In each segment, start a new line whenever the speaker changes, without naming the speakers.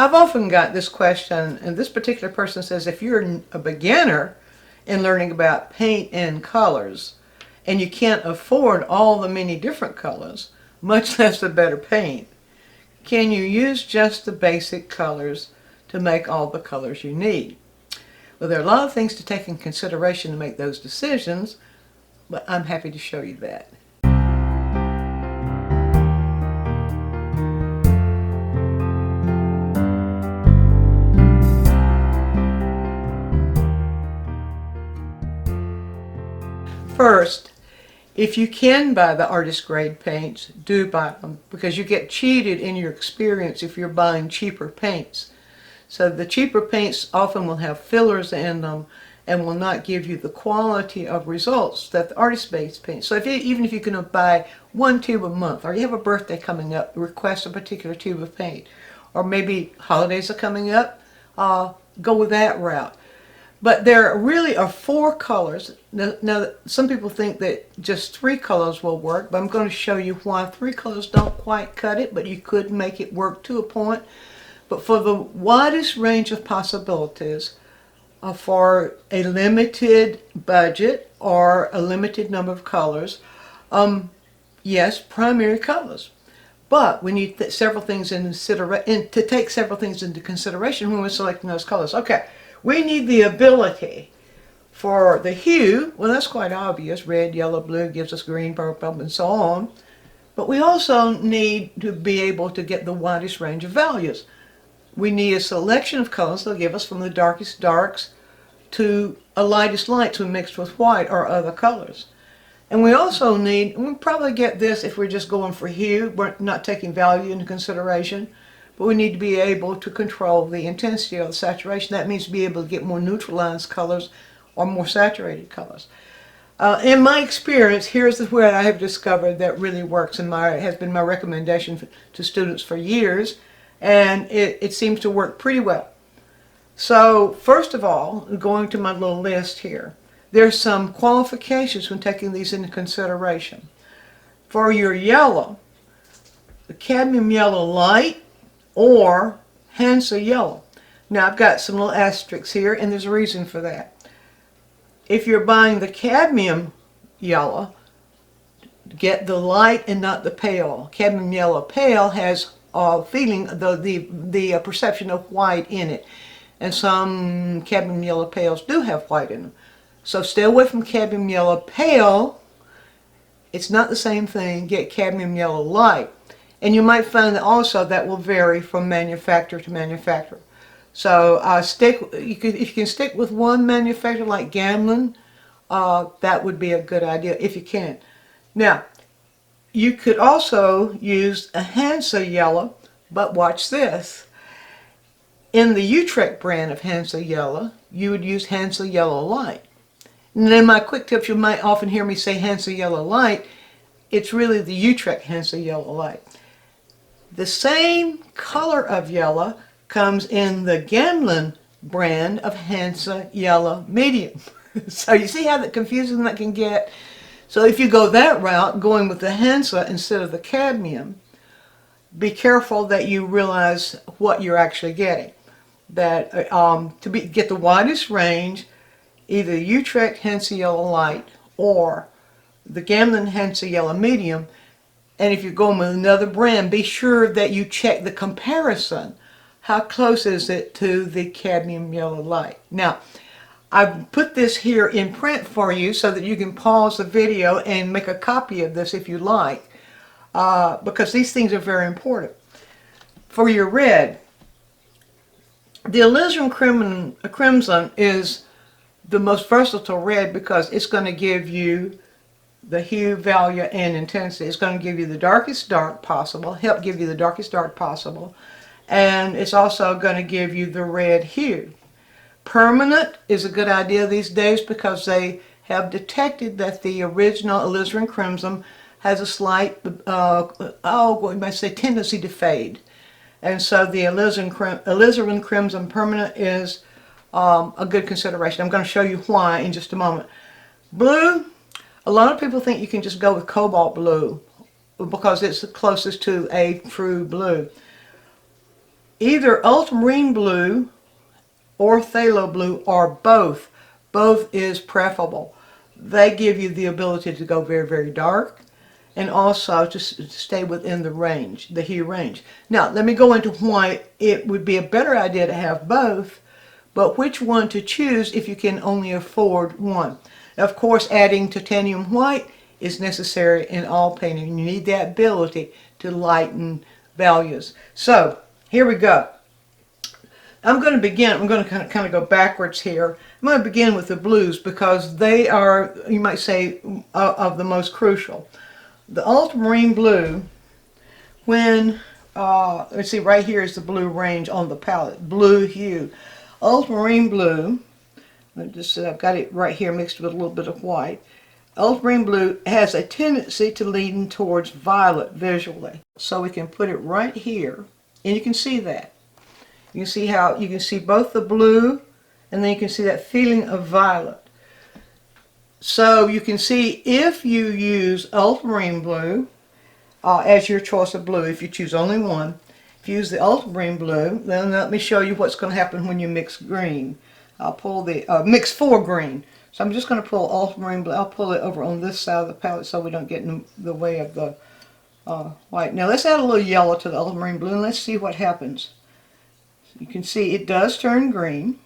I've often got this question, and this particular person says, if you're a beginner in learning about paint and colors, and you can't afford all the many different colors, much less the better paint, can you use just the basic colors to make all the colors you need? Well, there are a lot of things to take in consideration to make those decisions, but I'm happy to show you that. First, if you can buy the artist grade paints, do buy them, because you get cheated in your experience if you're buying cheaper paints. So the cheaper paints often will have fillers in them and will not give you the quality of results that the artist-based paints. So even if you can buy one tube a month, or you have a birthday coming up, request a particular tube of paint, or maybe holidays are coming up, go with that route. But there really are 4 colors. Now, some people think that just 3 colors will work, but I'm going to show you why 3 colors don't quite cut it, but you could make it work to a point. But for the widest range of possibilities, for a limited budget or a limited number of colors, yes, primary colors. But we need several things to take several things into consideration when we're selecting those colors. Okay. We need the ability for the hue. Well, that's quite obvious. Red, yellow, blue gives us green, purple, and so on. But we also need to be able to get the widest range of values. We need a selection of colors that'll give us from the darkest darks to a lightest lights when mixed with white or other colors. And we also need, we'll probably get this if we're just going for hue, we're not taking value into consideration. But we need to be able to control the intensity or the saturation. That means to be able to get more neutralized colors or more saturated colors. In my experience, here's where I have discovered that really works and has been my recommendation to students for years, and it seems to work pretty well. So first of all, going to my little list here, there's some qualifications when taking these into consideration. For your yellow, the cadmium yellow light, or Hansa yellow. Now I've got some little asterisks here, and there's a reason for that. If you're buying the cadmium yellow, get the light and not the pale. Cadmium yellow pale has a feeling, the perception of white in it, and some cadmium yellow pales do have white in them. So stay away from cadmium yellow pale. It's not the same thing. Get cadmium yellow light. And you might find that also that will vary from manufacturer to manufacturer. So if you can stick with one manufacturer like Gamblin, that would be a good idea if you can. Now, you could also use a Hansa yellow, but watch this. In the Utrecht brand of Hansa yellow, you would use Hansa yellow light. And then my quick tips, you might often hear me say Hansa yellow light. It's really the Utrecht Hansa yellow light. The same color of yellow comes in the Gamblin brand of Hansa yellow medium. So you see how confusing that can get? So if you go that route, going with the Hansa instead of the cadmium, be careful that you realize what you're actually getting. That get the widest range, either Utrecht Hansa yellow light or the Gamblin Hansa yellow medium. And if you're going with another brand, be sure that you check the comparison. How close is it to the cadmium yellow light? Now, I've put this here in print for you so that you can pause the video and make a copy of this if you like, because these things are very important. For your red, the alizarin crimson is the most versatile red because it's going to give you the hue, value, and intensity. It's going to give you the darkest dark possible, help give you the darkest dark possible, and it's also going to give you the red hue. Permanent is a good idea these days because they have detected that the original alizarin crimson has a slight, you might say, tendency to fade. And so the alizarin crimson permanent is a good consideration. I'm going to show you why in just a moment. Blue, a lot of people think you can just go with cobalt blue because it's the closest to a true blue. either ultramarine blue or phthalo blue or both. Both is preferable. They give you the ability to go very, very dark and also to stay within the range, the hue range. Now, let me go into why it would be a better idea to have both, but which one to choose if you can only afford one. Of course, adding titanium white is necessary in all painting. You need that ability to lighten values. So, here we go. I'm going to kind of go backwards here. I'm going to begin with the blues because they are, you might say, of the most crucial. The ultramarine blue, when, let's see, right here is the blue range on the palette, blue hue. Ultramarine blue, I've got it right here mixed with a little bit of white. Ultramarine blue has a tendency to lean towards violet visually. So we can put it right here, and you can see that. You can see how, you can see both the blue, and then you can see that feeling of violet. So you can see if you use ultramarine blue as your choice of blue, if you choose only one, if you use the ultramarine blue, then let me show you what's going to happen when you mix green. I'll pull the, mix for green. So I'm just going to pull ultramarine blue. I'll pull it over on this side of the palette so we don't get in the way of the white. Now let's add a little yellow to the ultramarine blue and let's see what happens. You can see it does turn green,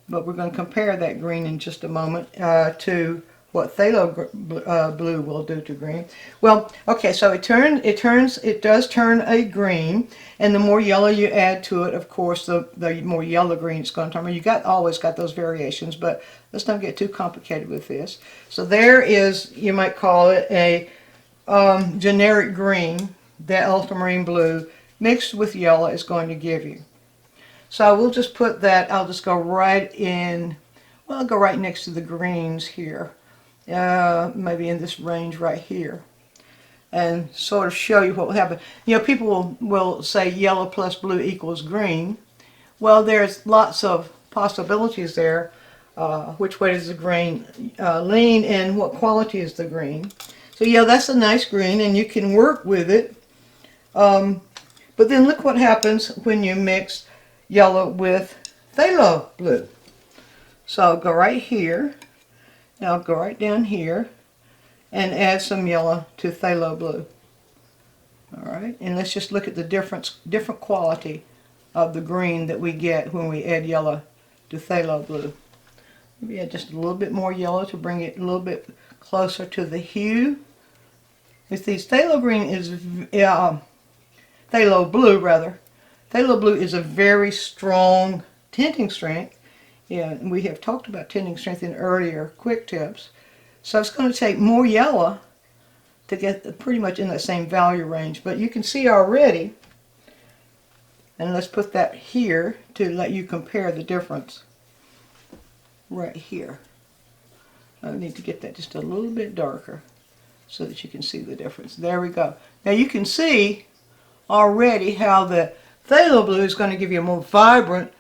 but we're going to compare that green in just a moment to what phthalo blue will do to green. Well, okay, so it does turn a green, and the more yellow you add to it, of course, the more yellow green it's going to turn. You always got those variations, but let's not get too complicated with this. So there is, you might call it a generic green that ultramarine blue mixed with yellow is going to give you. So we'll just put that, I'll just go right in, well, I'll go right next to the greens here, maybe in this range right here, and sort of show you what will happen. You know, people will say yellow plus blue equals green. Well, there's lots of possibilities there. Which way does the green lean, and what quality is the green? So yeah, that's a nice green, and you can work with it. But then look what happens when you mix yellow with phthalo blue. So I'll go right here. Now I'll go right down here and add some yellow to phthalo blue. Alright, and let's just look at the different quality of the green that we get when we add yellow to phthalo blue. Maybe add just a little bit more yellow to bring it a little bit closer to the hue. With these phthalo green is phthalo blue rather. Phthalo blue is a very strong tinting strength. Yeah, and we have talked about tinting strength in earlier quick tips. So it's going to take more yellow to get pretty much in that same value range. But you can see already, and let's put that here to let you compare the difference right here. I need to get that just a little bit darker so that you can see the difference. There we go. Now you can see already how the phthalo blue is going to give you a more vibrant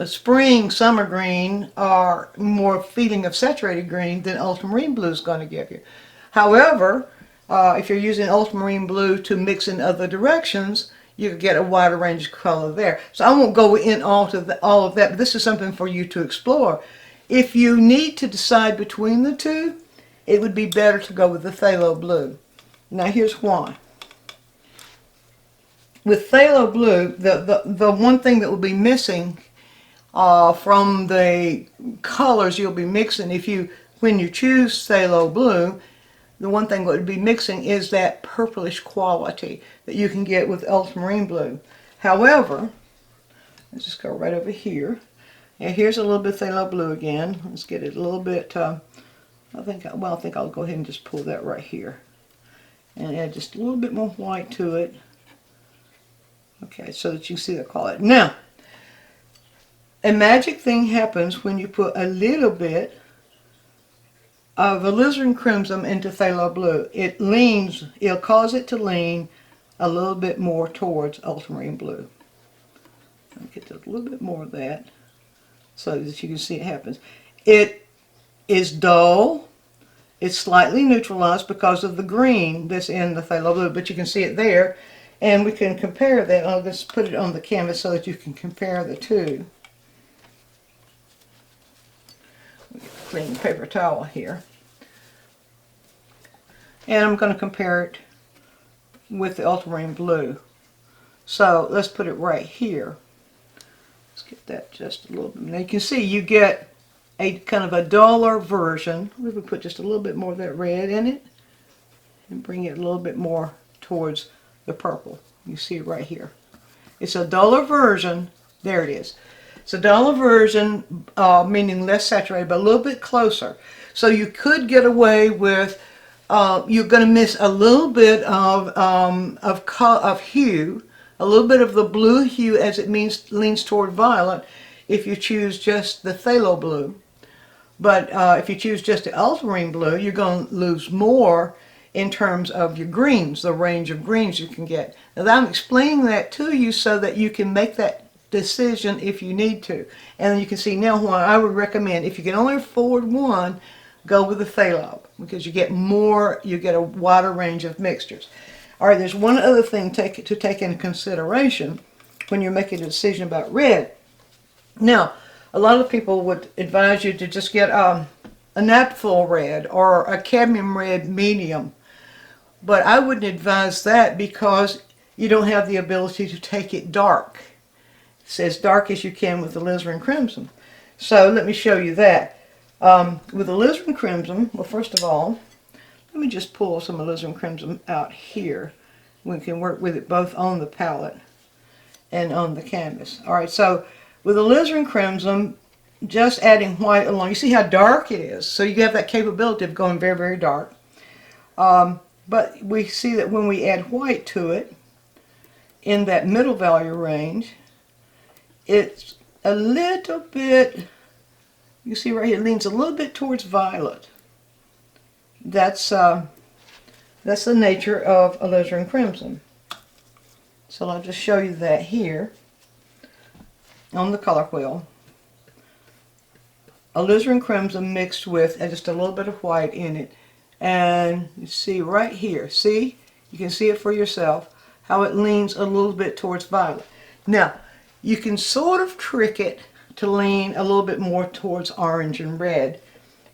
spring, summer green, or more feeling of saturated green than ultramarine blue is going to give you. However, if you're using ultramarine blue to mix in other directions, you can get a wider range of color there. So I won't go in all of that, but this is something for you to explore. If you need to decide between the two, it would be better to go with the phthalo blue. Now here's why. With phthalo blue, the one thing that will be missing from the colors you'll be mixing, when you choose phthalo blue, the one thing that would be mixing is that purplish quality that you can get with ultramarine blue. However, let's just go right over here. And here's a little bit of phthalo blue again. Let's get it a little bit, I think I'll go ahead and just pull that right here. And add just a little bit more white to it. Okay, so that you can see the quality. Now, a magic thing happens when you put a little bit of alizarin crimson into phthalo blue. It'll cause it to lean a little bit more towards ultramarine blue. I'll get a little bit more of that so that you can see it happens. It is dull. It's slightly neutralized because of the green that's in the phthalo blue, but you can see it there. And we can compare that. I'll just put it on the canvas so that you can compare the two. Get a clean paper towel here. And I'm going to compare it with the ultramarine blue. So let's put it right here. Let's get that just a little bit. Now you can see you get a kind of a duller version. We would put just a little bit more of that red in it and bring it a little bit more towards the purple. You see it right here. It's a duller version. There it is. It's a duller version, meaning less saturated, but a little bit closer. So you could get away with, you're going to miss a little bit of hue, a little bit of the blue hue as it leans toward violet if you choose just the phthalo blue. But if you choose just the ultramarine blue, you're going to lose more in terms of your greens, the range of greens you can get. Now I'm explaining that to you so that you can make that decision if you need to. And you can see now why I would recommend, if you can only afford one, go with the phthalo, because you get more, you get a wider range of mixtures. All right, there's one other thing to take into consideration when you're making a decision about red. Now, a lot of people would advise you to just get a naphtha red or a cadmium red medium. But I wouldn't advise that because you don't have the ability to take it dark. It's as dark as you can with the alizarin crimson. So let me show you that. With the alizarin crimson, well, first of all, let me just pull some alizarin crimson out here. We can work with it both on the palette and on the canvas. All right, so with alizarin crimson, just adding white along, you see how dark it is. So you have that capability of going very, very dark. But we see that when we add white to it, in that middle value range, it's a little bit, you see right here, it leans a little bit towards violet. That's the nature of alizarin crimson. So I'll just show you that here on the color wheel. Alizarin crimson mixed with just a little bit of white in it. And you see right here, see? You can see it for yourself, how it leans a little bit towards violet. Now, you can sort of trick it to lean a little bit more towards orange and red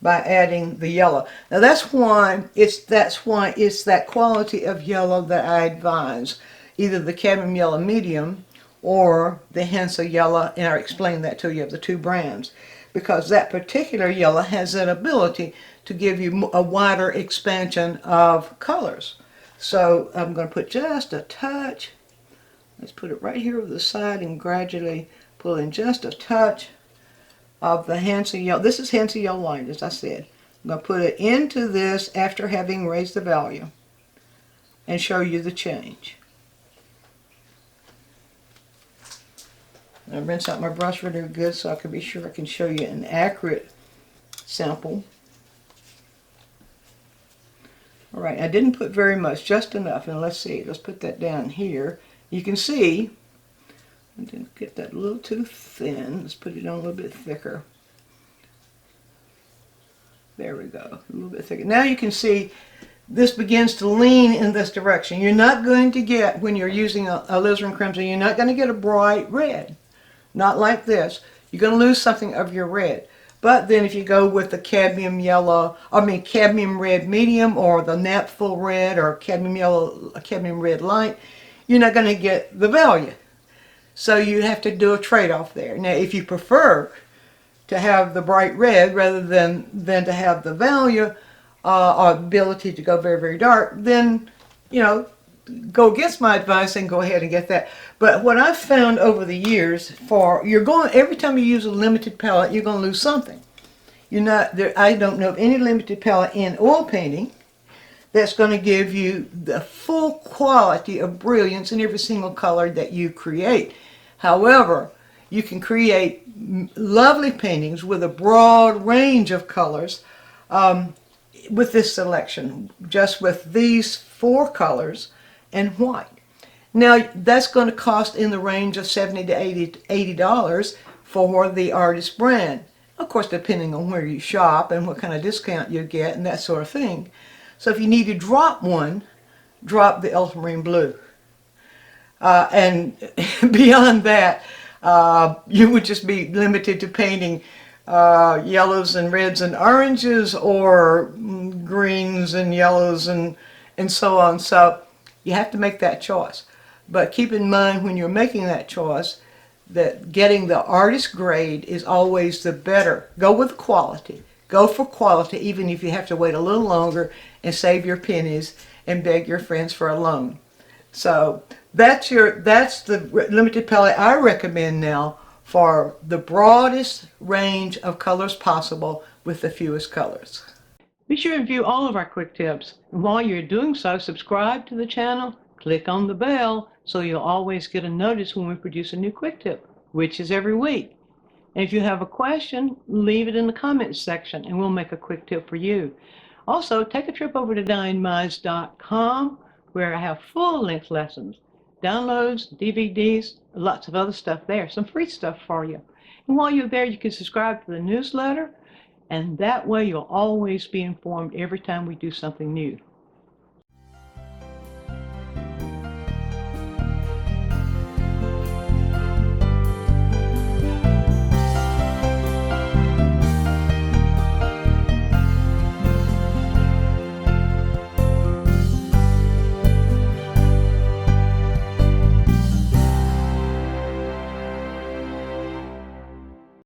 by adding the yellow. Now that's why it's that quality of yellow that I advise, either the cadmium yellow medium or the Hansa yellow, and I explained that to you of the two brands, because that particular yellow has that ability to give you a wider expansion of colors. So I'm going to put just a touch. Let's put it right here over the side and gradually pull in just a touch of the Hansa yellow. This is Hansa yellow light, as I said. I'm going to put it into this after having raised the value and show you the change. I rinse out my brush really good so I can be sure I can show you an accurate sample. Alright, I didn't put very much, just enough. And let's see, let's put that down here. You can see, I didn't get that a little too thin. Let's put it on a little bit thicker. There we go, a little bit thicker. Now you can see this begins to lean in this direction. You're not going to get, when you're using alizarin crimson, you're not going to get a bright red. Not like this. You're going to lose something of your red. But then if you go with the cadmium yellow, cadmium red medium, or the naphtha red, or cadmium yellow, cadmium red light, you're not going to get the value. So you have to do a trade-off there. Now, if you prefer to have the bright red rather than to have the value or ability to go very, very dark, then, you know, go against my advice and go ahead and get that. But what I've found over the years, every time you use a limited palette, you're going to lose something. I don't know of any limited palette in oil painting that's going to give you the full quality of brilliance in every single color that you create. However, you can create lovely paintings with a broad range of colors with this selection, just with these 4 colors and white. Now that's going to cost in the range of $70 to $80 for the artist brand. Of course, depending on where you shop and what kind of discount you get and that sort of thing. So if you need to drop one, drop the ultramarine blue. And beyond that, you would just be limited to painting yellows and reds and oranges, or greens and yellows and so on. So you have to make that choice. But keep in mind when you're making that choice that getting the artist grade is always the better. Go with quality. Go for quality, even if you have to wait a little longer and save your pennies and beg your friends for a loan. So that's the limited palette I recommend now for the broadest range of colors possible with the fewest colors. Be sure to view all of our quick tips. And while you're doing so, subscribe to the channel, click on the bell so you'll always get a notice when we produce a new quick tip, which is every week. And if you have a question, leave it in the comments section and we'll make a quick tip for you. Also, take a trip over to DianneMize.com where I have full-length lessons, downloads, DVDs, lots of other stuff there, some free stuff for you. And while you're there, you can subscribe to the newsletter, and that way you'll always be informed every time we do something new.